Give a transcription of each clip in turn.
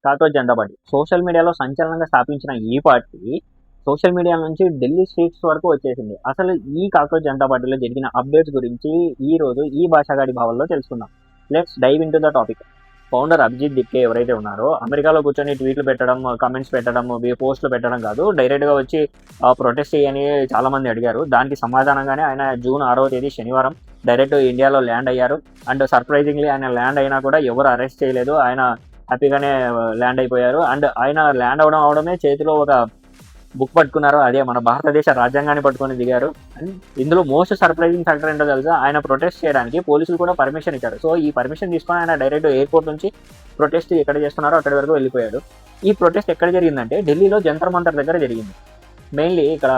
Cockroach Janata party social మీడియాలో సంచలనంగా స్థాపించిన ఈ పార్టీ సోషల్ మీడియా నుంచి ఢిల్లీ స్ట్రీట్స్ వరకు వచ్చేసింది. అసలు ఈ కాక్రోచ్ జనతా పార్టీలో జరిగిన అప్డేట్స్ గురించి ఈ రోజు ఈ భాషాగాడి భావనలో తెలుసుకుందాం. Let's dive into the topic. Founder Abhijit Dipke ఎవరైతే ఉన్నారో అమెరికాలో కూర్చొని ట్వీట్లు పెట్టడం, కమెంట్స్ పెట్టడం, పోస్టులు పెట్టడం కాదు, డైరెక్ట్గా వచ్చి ప్రొటెస్ట్ చేయని చాలా మంది అడిగారు. దానికి సమాధానంగానే ఆయన జూన్ 6వ తేదీ శనివారం డైరెక్ట్ ఇండియాలో ల్యాండ్ అయ్యారు. అండ్ సర్ప్రైజింగ్లీ ఆయన ల్యాండ్ అయినా కూడా ఎవరు అరెస్ట్ చేయలేదు. ఆయన హ్యాపీగానే ల్యాండ్ అయిపోయారు. అండ్ ఆయన ల్యాండ్ అవడమే చేతిలో ఒక బుక్ పట్టుకున్నారు. అదే మన భారతదేశ రాజ్యాంగాన్ని పట్టుకొని దిగారు. అండ్ ఇందులో మోస్ట్ సర్ప్రైజింగ్ ఫ్యాక్టర్ ఏంటో తెలుసా, ఆయన ప్రొటెస్ట్ చేయడానికి పోలీసులు కూడా పర్మిషన్ ఇచ్చారు. సో ఈ పర్మిషన్ తీసుకొని ఆయన డైరెక్ట్ ఎయిర్పోర్ట్ నుంచి ప్రొటెస్ట్ ఎక్కడ చేస్తున్నారో అక్కడి వరకు వెళ్ళిపోయాడు. ఈ ప్రొటెస్ట్ ఎక్కడ జరిగిందంటే ఢిల్లీలో జంతర్ మంతర్ దగ్గర జరిగింది. మెయిన్లీ ఇక్కడ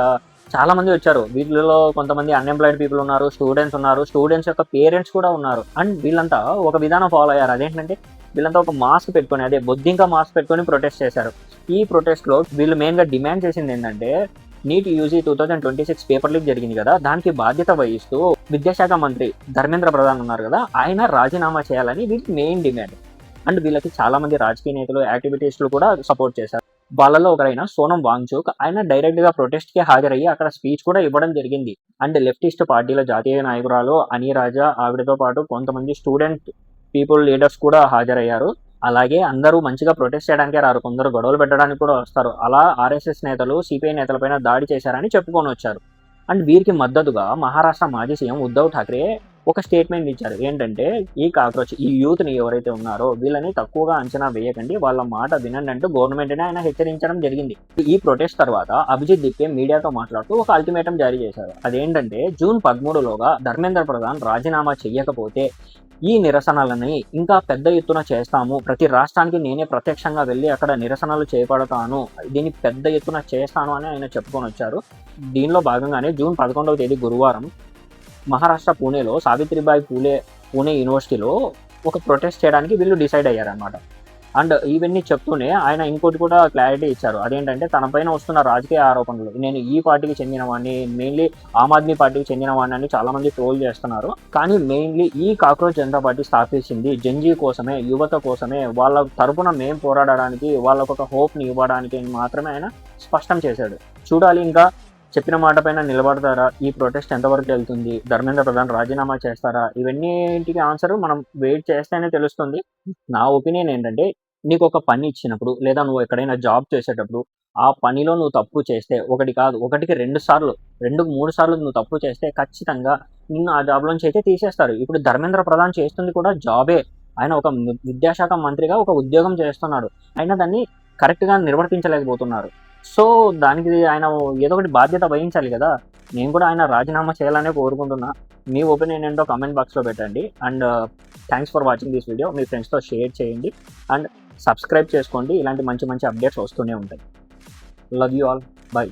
చాలా మంది వచ్చారు. వీళ్ళలో కొంతమంది అన్ఎంప్లాయిడ్ పీపుల్ ఉన్నారు, స్టూడెంట్స్ ఉన్నారు, స్టూడెంట్స్ యొక్క పేరెంట్స్ కూడా ఉన్నారు. అండ్ వీళ్ళంతా ఒక విధానం ఫాలో అయ్యారు. అదేంటంటే వీళ్ళంతా ఒక మాస్క్ పెట్టుకొని, అదే బొద్దింక మాస్క్ పెట్టుకొని ప్రొటెస్ట్ చేశారు. ఈ ప్రొటెస్ట్లో వీళ్ళు మెయిన్గా డిమాండ్ చేసింది ఏంటంటే నీట్ యూజీ 2026 పేపర్ లీక్ జరిగింది కదా, దానికి బాధ్యత వహిస్తూ విద్యాశాఖ మంత్రి ధర్మేంద్ర ప్రధాన్ ఉన్నారు కదా, ఆయన రాజీనామా చేయాలని వీళ్ళకి మెయిన్ డిమాండ్. అండ్ వీళ్ళకి చాలా మంది రాజకీయ నేతలు, యాక్టివిటీస్టులు కూడా సపోర్ట్ చేశారు. వాళ్ళలో ఒకరైన సోనం వాంగ్చుక్ ఆయన డైరెక్ట్గా ప్రొటెస్ట్కి హాజరయ్యి అక్కడ స్పీచ్ కూడా ఇవ్వడం జరిగింది. అండ్ లెఫ్టిస్ట్ పార్టీల జాతీయ నాయకురాలు అని రాజా, ఆవిడతో పాటు కొంతమంది స్టూడెంట్ పీపుల్ లీడర్స్ కూడా హాజరయ్యారు. అలాగే అందరూ మంచిగా ప్రొటెస్ట్ చేయడానికే రారు, కొందరు గొడవలు పెట్టడానికి కూడా వస్తారు. అలా ఆర్ఎస్ఎస్ నేతలు సిపిఐ నేతలపైన దాడి చేశారని చెప్పుకొని వచ్చారు. అండ్ వీరికి మద్దతుగా మహారాష్ట్ర మాజీ సీఎం ఉద్ధవ్ ఠాక్రే ఒక స్టేట్మెంట్ ఇచ్చారు. ఏంటంటే ఈ కాక్రోచ్, ఈ యూత్ని ఎవరైతే ఉన్నారో వీళ్ళని తక్కువగా అంచనా వేయకండి, వాళ్ళ మాట వినండి అంటూ గవర్నమెంట్ని ఆయన హెచ్చరించడం జరిగింది. ఈ ప్రొటెస్ట్ తర్వాత అభిజిత్ దిప్కే మీడియాతో మాట్లాడుతూ ఒక అల్టిమేటం జారీ చేశారు. అదేంటంటే జూన్ 13లోగా ధర్మేంద్ర ప్రధాన్ రాజీనామా చెయ్యకపోతే ఈ నిరసనలని ఇంకా పెద్ద ఎత్తున చేస్తాము, ప్రతి రాష్ట్రానికి నేనే ప్రత్యక్షంగా వెళ్ళి అక్కడ నిరసనలు చేపడతాను, దీన్ని పెద్ద ఎత్తున చేస్తాను అని ఆయన చెప్పుకొని వచ్చారు. దీనిలో భాగంగానే జూన్ 11వ తేదీ గురువారం మహారాష్ట్ర పూణేలో సావిత్రిబాయి పూణే యూనివర్సిటీలో ఒక ప్రొటెస్ట్ చేయడానికి వీళ్ళు డిసైడ్ అయ్యారనమాట. అండ్ ఇవన్నీ చెప్తూనే ఆయన ఇంకోటి కూడా క్లారిటీ ఇచ్చారు. అదేంటంటే తనపైన వస్తున్న రాజకీయ ఆరోపణలు, నేను ఈ పార్టీకి చెందిన వాడిని, మెయిన్లీ ఆమ్ ఆద్మీ పార్టీకి చెందిన వాడిని అని చాలా మంది ట్రోల్ చేస్తున్నారు. కానీ మెయిన్లీ ఈ కాక్రోచ్ జనతా పార్టీ స్థాపించింది జంజీ కోసమే, యువత కోసమే, వాళ్ళ తరపున మేము పోరాడడానికి, వాళ్ళకు ఒక హోప్ని ఇవ్వడానికి మాత్రమే ఆయన స్పష్టం చేశాడు. చూడాలి ఇంకా చెప్పిన మాట పైన నిలబడతారా, ఈ ప్రొటెస్ట్ ఎంతవరకు వెళ్తుంది, ధర్మేంద్ర ప్రధాన్ రాజీనామా చేస్తారా, ఇవన్నింటికి ఆన్సర్ మనం వెయిట్ చేస్తేనే తెలుస్తుంది. నా ఒపీనియన్ ఏంటంటే నీకు ఒక పని ఇచ్చినప్పుడు, లేదా నువ్వు ఎక్కడైనా జాబ్ చేసేటప్పుడు ఆ పనిలో నువ్వు తప్పు చేస్తే, ఒకటి కాదు, ఒకటికి 2 సార్లు, 2-3 సార్లు నువ్వు తప్పు చేస్తే ఖచ్చితంగా నిన్ను ఆ జాబ్లోంచి అయితే తీసేస్తారు. ఇప్పుడు ధర్మేంద్ర ప్రధాన్ చేస్తుంది కూడా జాబే. ఆయన ఒక విద్యాశాఖ మంత్రిగా ఒక ఉద్యోగం చేస్తున్నాడు. అయినా దాన్ని కరెక్ట్గా నిర్వర్తించలేకపోతున్నారు. సో దానికి ఆయన ఏదో ఒకటి బాధ్యత వహించాలి కదా. నేను కూడా ఆయన రాజీనామా చేయాలనే కోరుకుంటున్నా. మీ ఒపీనియన్ ఏంటో కామెంట్ బాక్స్లో పెట్టండి. And thanks for watching this video. మీ ఫ్రెండ్స్తో షేర్ చేయండి అండ్ సబ్స్క్రైబ్ చేసుకోండి. ఇలాంటి మంచి మంచి అప్డేట్స్ వస్తూనే ఉంటాయి. Love you all. బై.